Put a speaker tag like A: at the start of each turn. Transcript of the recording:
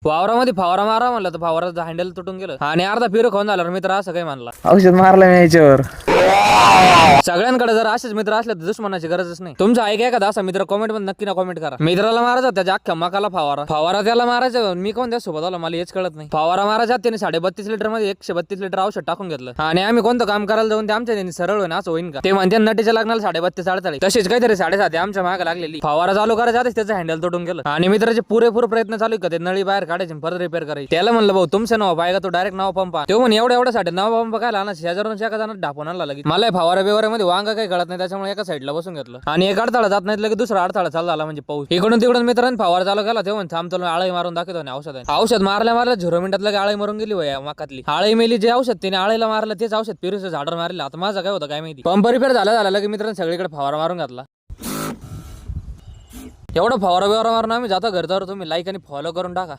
A: वावरामध्ये फवारा मारा म्हणलं तर फवाराचं हँडल तुटून गेलं आणि अर्धा फिरू खाऊन झाला मित्र असं काही म्हणला.
B: औषध मारलं मी याच्यावर.
A: सगळ्यांकडे जर असेच मित्र असले तर दुश्मनाची गरजच नाही. तुमचा ऐक एखादा असा मित्र कमेंट मध्ये नक्की ना कमेंट करा. मित्राला मारायचा त्याच्या अख्ख्या मकाला फवारा त्याला मारायचा. मी कोण त्या सोबत आलो मला हेच कळत नाही. फवारा मारायचा त्याने 32.5 लिटर मध्ये 132 लिटर औषध टाकून घेतलं आणि आम्ही कोणतं काम करायला जाऊन ते आमच्या त्यांनी सरळ होईन असं होईन का. ते म्हणते नटीच्या लग्नाला 32.5 48 तशीच काहीतरी 7.5 आमच्या मागे लागलेली. फवारा चालू करायचा त्याचं हँडल तुटून गेलं आणि मित्राचे पुरेपूर प्रयत्न चालू का ते नळी बाहेर काढायचे परत रिपेअर करायची. त्याला म्हणलं भाऊ तुमचं नाव पाहिजे तो डायरेक्ट नाव पंप. तो म्हणे एवढ्यासाठी नाव पंप काय लहान शेजारून एका जणांना ढापून आणला लगेच. मला फवारा बिवाऱ्यामध्ये वांग काही कळत नाही त्याच्यामुळे एका साईडला बसून घेतलं आणि एक अडथळा जात नाही लगेच दुसरा अडथळा चालू झाला म्हणजे पाऊस. इकडून तिकडून मित्रांनी फवारा चालू केला तेव्हा थांब चालून आळी मारून दाखवतो. औषध मारल्या 0 मिनिटात लगे आळी मारून गेली वया मकातली. आळी मेली जे औषध त्याने आळीला मारलं तेच औषध पेरूचं झाडावर मारलं. आता माझं काय होतं काय माहिती. पंप रिपेअर झाला लगे मित्रांनी सगळीकडे फवारा मारून घातला. एवढं फवारा बिवारा मारून आम्ही जाता घरच्यावर. तुम्ही लाईक आणि फॉलो करून टाका.